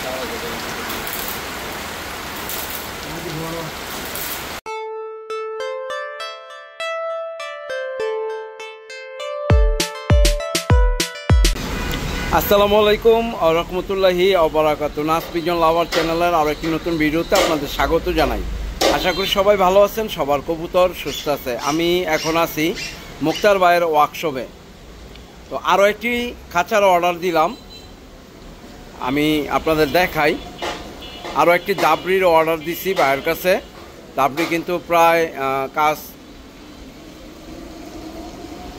আসসালামু আলাইকুম ওয়া রাহমাতুল্লাহি ওয়া বারাকাতুহু। নাস পিজন লাভার চ্যানেলের আরও একটি নতুন ভিডিওতে আপনাদের স্বাগত জানাই। আশা করি সবাই ভালো আছেন, সবার কবুতর সুস্থ আছে। আমি এখন আছি মুক্তার ভাইয়ের ওয়ার্কশপে। তো আরও একটি খাঁচার অর্ডার দিলাম, আমি আপনাদের দেখাই। আরও একটি দাবরির অর্ডার দিছি ভাইয়ের কাছে। দাবরি কিন্তু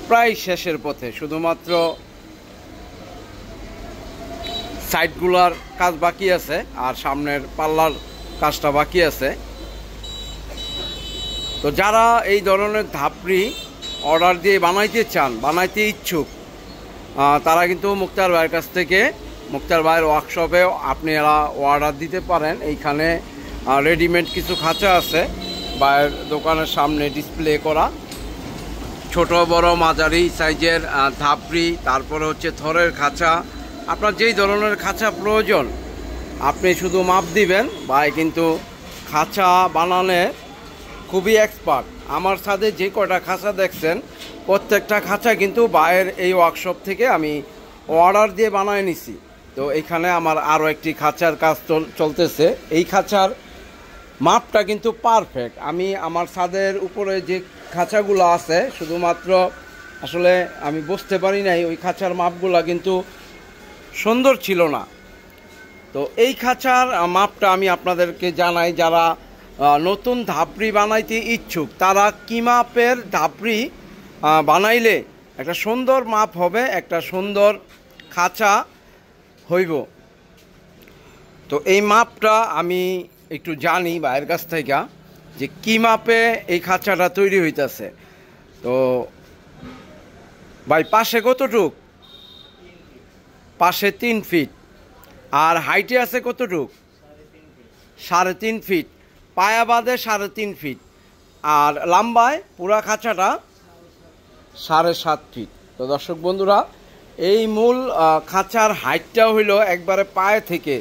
প্রায় শেষের পথে, শুধুমাত্র সাইডগুলার কাজ বাকি আছে আর সামনের পাল্লার কাজটা বাকি আছে। তো যারা এই ধরনের ধাপড়ি অর্ডার দিয়ে বানাইতে ইচ্ছুক, তারা কিন্তু মুক্তার ভাইয়ের কাছ থেকে, মুক্তার ভাইয়ের ওয়ার্কশপে আপনারা অর্ডার দিতে পারেন। এইখানে রেডিমেড কিছু খাঁচা আছে ভাইয়ের দোকানের সামনে ডিসপ্লে করা, ছোট বড় মাঝারি সাইজের ধাপড়ি, তারপরে হচ্ছে থরের খাঁচা। আপনার যেই ধরনের খাঁচা প্রয়োজন আপনি শুধু মাপ দিবেন। ভাই কিন্তু খাঁচা বানানে খুবই এক্সপার্ট। আমার সাথে যে কয়টা খাঁচা দেখছেন প্রত্যেকটা খাঁচা কিন্তু ভাইয়ের এই ওয়ার্কশপ থেকে আমি অর্ডার দিয়ে বানায় নিছি। তো এখানে আমার আরও একটি খাঁচার কাজ চলতেছে। এই খাঁচার মাপটা কিন্তু পারফেক্ট। আমি আমার ছাদের উপরে যে খাঁচাগুলো আছে, শুধুমাত্র আসলে আমি বুঝতে পারি নাই ওই খাঁচার মাপগুলা কিন্তু সুন্দর ছিল না। তো এই খাঁচার মাপটা আমি আপনাদেরকে জানাই। যারা নতুন ধাপড়ি বানাইতে ইচ্ছুক তারা কি মাপের ধাপড়ি বানাইলে একটা সুন্দর মাপ হবে, একটা সুন্দর খাঁচা হইব। তো এই মাপটা আমি একটু জানি ভাইয়ের কাছ থেকে যে কি মাপে এই খাঁচাটা তৈরি হইতেছে। তো ভাই পাশে কতটুক? পাশে 3 ফিট। আর হাইটে আছে কতটুক? 3.5 ফিট। পায়া বাদে 3.5 ফিট। আর লম্বায় পুরা খাঁচাটা 7.5 ফিট। তো দর্শক বন্ধুরা, এই মূল খাঁচার হাইটটা হইল একবারে পায়ে থেকে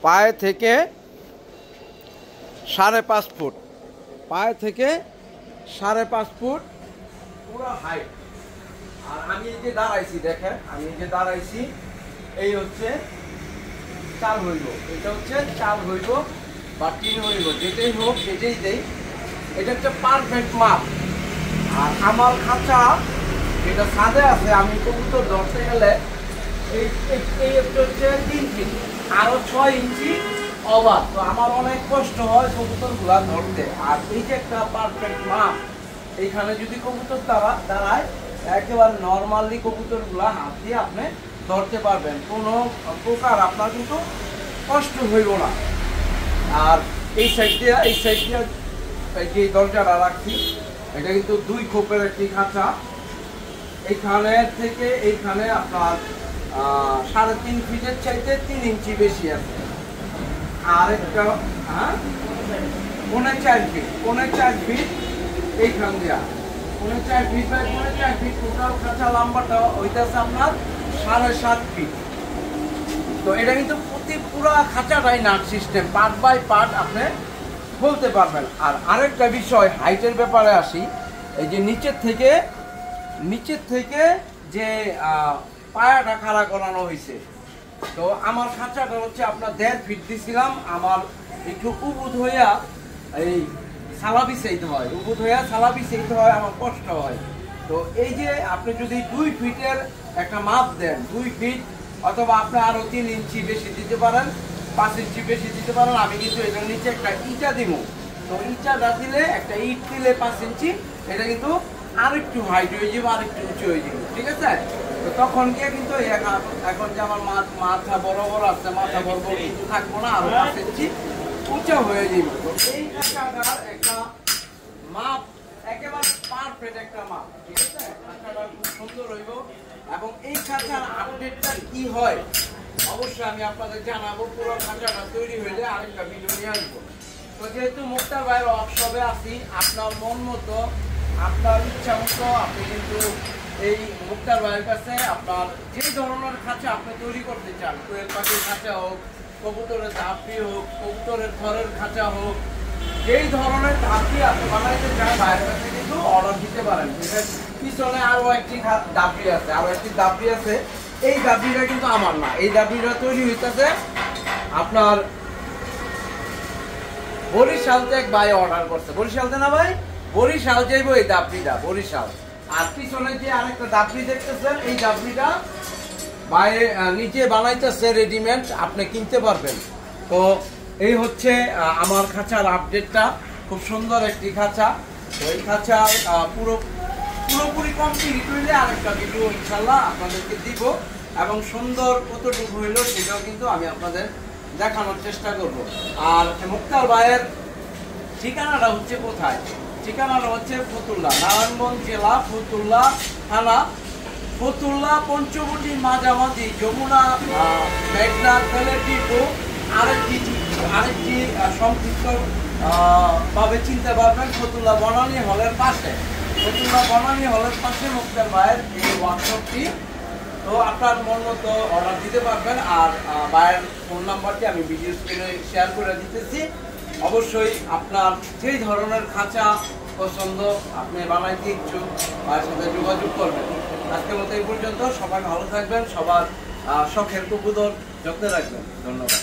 5.5 ফুট। পায়ে থেকে 5.5 ফুট পুরা হাইট। আর আমি এই যে দাঁড়াইছি, দেখেন আমি এই যে দাঁড়াইছি, এই হচ্ছে চাল হইব, এটা হচ্ছে চাল হইব বা টিন হইব, যেটাই হোক সেটাই দেই। এটা হচ্ছে পারফেক্ট মাপ। আর আমার খাঁচা যেটা ছাদে আছে, আমি কবুতর ধরতে গেলে এই হচ্ছে 3 ফিট, আরও 6 ইঞ্চি ওভার। তো আমার অনেক কষ্ট হয় কবুতরগুলা ধরতে। আর এই যে একটা পারফেক্ট মাপ, এইখানে যদি কবুতর দাঁড়ায় একেবারে নর্মালি কবুতরগুলা হাত দিয়ে আপনি ধরতে পারবেন, কোনো প্রকার আপনার কিন্তু কষ্ট হইব না। আর এই সাইড দিয়ে যে দরজাটা রাখছি, এটা কিন্তু 2 খোপের একটি খাঁচা। এইখানে থেকে এইখানে আপনার 3.5 ফিটের চাইতে 3 ইঞ্চি বেশি আছে। আর একটা 4.5 ফিট এইখান দিয়া 4.5 ফিট বাই 4.5 ফিট টোটাল খাঁচা লম্বাটা হইতেছে আপনার 7.5 ফিট। তো এটা কিন্তু পুরা খাঁচাটাই nut system, part by part আপনি বলতে পারবেন। আর আরেকটা বিষয়, হাইটের ব্যাপারে আসি। এই যে নিচের থেকে যে পায়াটা খাড়া করানো হয়েছে, তো আমার খাঁচাটা হচ্ছে আপনার 1.5 ফিট দিছিলাম। আমার একটু উবুত হইয়া এই সালাবি চাইতে হয়, আমার কষ্ট হয়। তো এই যে আপনি যদি 2 ফিটের একটা মাপ দেন, 2 ফিট অথবা আপনি আরো 3 ইঞ্চি বেশি দিতে পারেন, 5 ইঞ্চি বেশি দিতে পারেন। আমি কিন্তু এটার নিচে একটা ইটা দিব। তো ইটাটা দিলে, একটা ইট দিলে 5 ইঞ্চি, এটা কিন্তু আরেকটু হাইট হয়ে যাবে, আরেকটু উঁচু হয়ে যাবে, ঠিক আছে? তো তখন গিয়ে কিন্তু এখন যে আমার মাথা বড় আছে, মাথা বড় কিন্তু থাকবো না, আরো 5 ইঞ্চি উঁচু হয়ে যাবে। তো এই খাঁচাটার একটা মাপ একেবারে পারফেক্ট একটা মাপ, ঠিক আছে? খাঁচাটা খুব সুন্দর হইব। এবং এই খাঁচার আপডেটটা কি হয় অবশ্যই আমি আপনাদের জানাবো। পুরো খাঁচাটা তৈরি হইলে আরেকটা ভিডিও নিয়ে আসবো। তো যেহেতু মুক্তার ভাইয়ের ওয়ার্কশপে আছি, আপনার মন মতো, আপনার ইচ্ছা মতো আপনি কিন্তু এই মুক্তার ভাইয়ের কাছে আপনার যে ধরনের খাঁচা আপনি তৈরি করতে চান, কোয়েল পাখির খাঁচা হোক, কবুতরের ধাপড়ি হোক, কবুতরের ঘরের খাঁচা হোক, যেই ধরনের ধাপড়ি আপনি বানাইতে চান বাইরের কাছে কিন্তু অর্ডার দিতে পারেন। পিছনে আরো একটি ধাপড়ি আছে, আরো একটি ধাপড়ি আছে। এই ধাপড়িটা কিন্তু আমার না, এই ধাপড়িটা তৈরি হইতেছে আপনার বরিশালতে এক ভাই অর্ডার করছে। বরিশালতে না ভাই, বরিশাল যাইব এই ধাপড়িটা, বরিশাল। আর পিছনে যে আরেকটা ধাপড়ি দেখতেছেন, এই ধাপড়িটা ভাই নিজে বানাইতেছে রেডিমেড, আপনি কিনতে পারবেন। তো এই হচ্ছে আমার খাঁচার আপডেটটা। খুব সুন্দর একটি খাঁচা। ওই খাঁচার পুরোপুরি কমপ্লিট হইলে আরেকটা ভিডিও ইনশাল্লাহ আপনাদেরকে দিব, এবং সুন্দর কতটুকু হইলো সেটাও কিন্তু আমি আপনাদের দেখানোর চেষ্টা করব। আর মুক্তার ভাইয়ের ঠিকানাটা হচ্ছে কোথায়? ঠিকানাটা হচ্ছে ফতুল্লা, নারায়ণগঞ্জ জেলা, ফতুল্লা থানা, ফতুল্লা পঞ্চবটির মাঝামাঝি, যমুনা মেঘনা তেলের ডিপো। আরেকটি সংক্ষিপ্ত ভাবে চিনতে পারবেন ফতুল্লা বনানী হলের পাশে। ফতুল্লা বনানী হলের পাশে মুক্তার ভাইয়ের এই ওয়ার্কশপটি। তো আপনার মন মতো অর্ডার দিতে পারবেন। আর ভাইয়ের ফোন নাম্বারটি আমি ভিডিও স্ক্রিনে শেয়ার করে দিতেছি। অবশ্যই আপনার যেই ধরনের খাঁচা পছন্দ, আপনি বানাইতে ইচ্ছুক, ভাইয়ের সাথে যোগাযোগ করবেন। আজকের মতো এই পর্যন্ত। সবাই ভালো থাকবেন, সবার শখের কবুতর যত্নে রাখবেন। ধন্যবাদ।